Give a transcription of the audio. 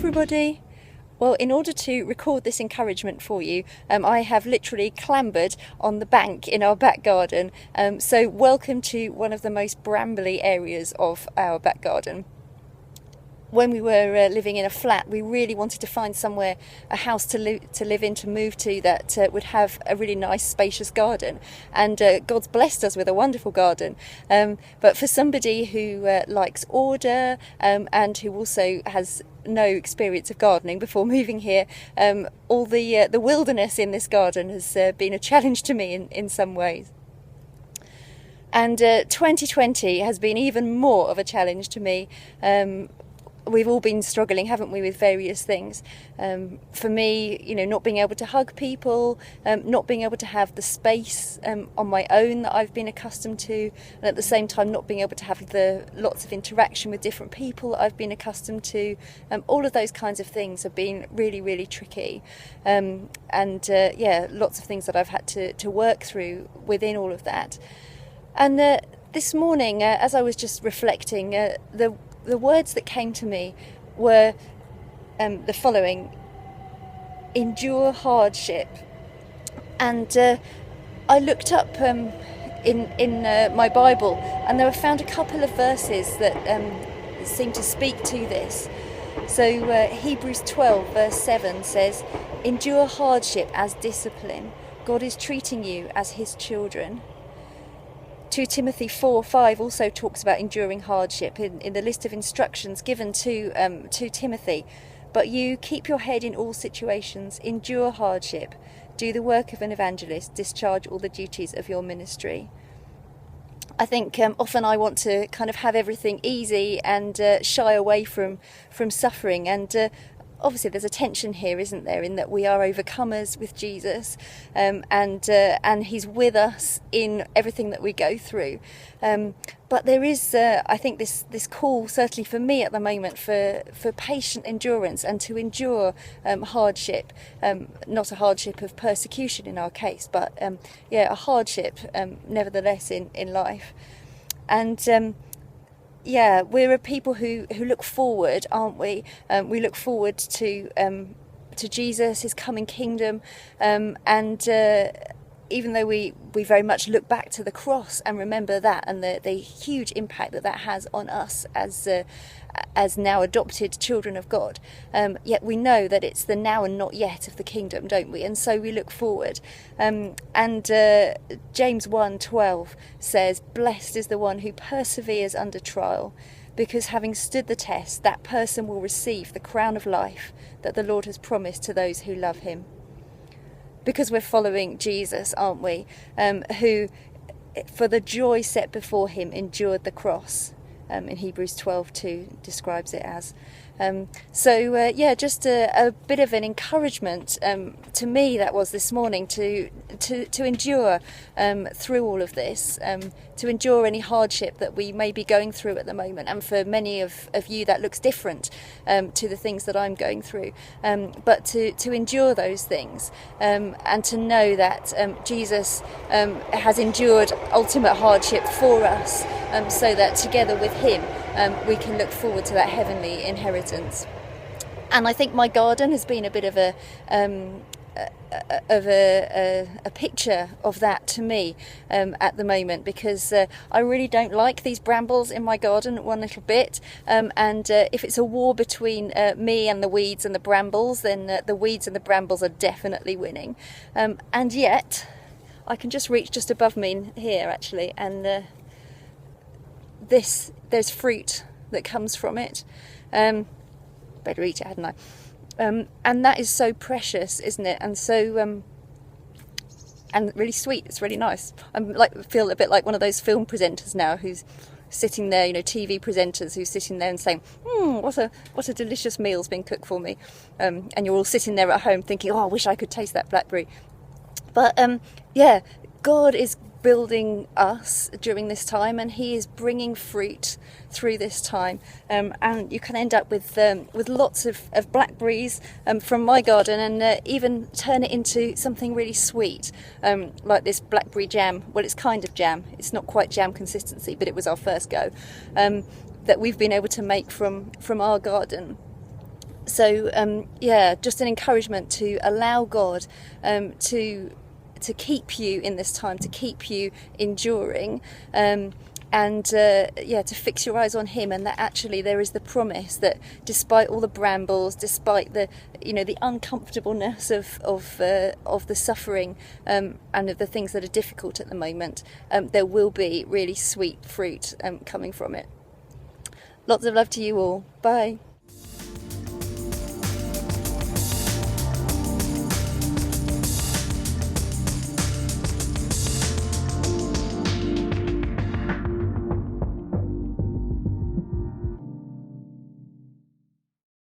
everybody. Well, in order to record this encouragement for you, I have literally clambered on the bank in our back garden. So welcome to one of the most brambly areas of our back garden. When we were living in a flat, we really wanted to find somewhere, a house to live in, to move to, that would have a really nice spacious garden. And God's blessed us with a wonderful garden. But for somebody who likes order and who also has no experience of gardening before moving here, all the wilderness in this garden has been a challenge to me in some ways. And 2020 has been even more of a challenge to me. We've all been struggling, haven't we, with various things. For me, not being able to hug people, not being able to have the space on my own that I've been accustomed to, and at the same time not being able to have the lots of interaction with different people that I've been accustomed to. All of those kinds of things have been really, really tricky. Lots of things that I've had to work through within all of that. And this morning, as I was just reflecting, the words that came to me were the following: endure hardship. And I looked up in my Bible, and I found a couple of verses that seem to speak to this. So Hebrews 12 verse 7 says, endure hardship as discipline. God is treating you as his children. 2 Timothy 4:5 also talks about enduring hardship in the list of instructions given to Timothy. But you keep your head in all situations, endure hardship, do the work of an evangelist, discharge all the duties of your ministry. I think often I want to kind of have everything easy and shy away from suffering, and obviously there's a tension here, isn't there, in that we are overcomers with Jesus, and he's with us in everything that we go through. But there is, I think, this call, certainly for me at the moment, for patient endurance and to endure hardship, not a hardship of persecution in our case, but a hardship nevertheless in life. And we're a people who look forward, aren't we? We look forward to Jesus, his coming kingdom, and even though we very much look back to the cross and remember that and the huge impact that has on us as now adopted children of God, yet we know that it's the now and not yet of the kingdom, don't we? And so we look forward. And James 1:12 says, blessed is the one who perseveres under trial, because having stood the test, that person will receive the crown of life that the Lord has promised to those who love him. Because we're following Jesus, aren't we? Who, for the joy set before him, endured the cross. In Hebrews 12:2 describes it as. Just a bit of an encouragement to me, that was this morning, to endure through all of this, to endure any hardship that we may be going through at the moment. And for many of you that looks different to the things that I'm going through, but to endure those things, and to know that Jesus has endured ultimate hardship for us, so that together with him we can look forward to that heavenly inheritance. And I think my garden has been a bit of a picture of that to me at the moment, because I really don't like these brambles in my garden one little bit, and if it's a war between me and the weeds and the brambles, then the weeds and the brambles are definitely winning, and yet I can just reach just above me here actually, and there's fruit that comes from it. Better eat it, hadn't I? And that is so precious, isn't it? And so and really sweet. It's really nice. Feel a bit like one of those film presenters now who's sitting there, TV presenters who's sitting there and saying, what a delicious meal's been cooked for me, and you're all sitting there at home thinking, I wish I could taste that blackberry. But God is building us during this time, and he is bringing fruit through this time, and you can end up with lots of blackberries from my garden, and even turn it into something really sweet, like this blackberry jam. Well, it's kind of jam, it's not quite jam consistency, but it was our first go, that we've been able to make from our garden. So yeah, just an encouragement to allow God to keep you in this time, to keep you enduring, and yeah, to fix your eyes on Him, and that actually there is the promise that despite all the brambles, despite the the uncomfortableness of the suffering and of the things that are difficult at the moment, there will be really sweet fruit coming from it. Lots of love to you all. Bye.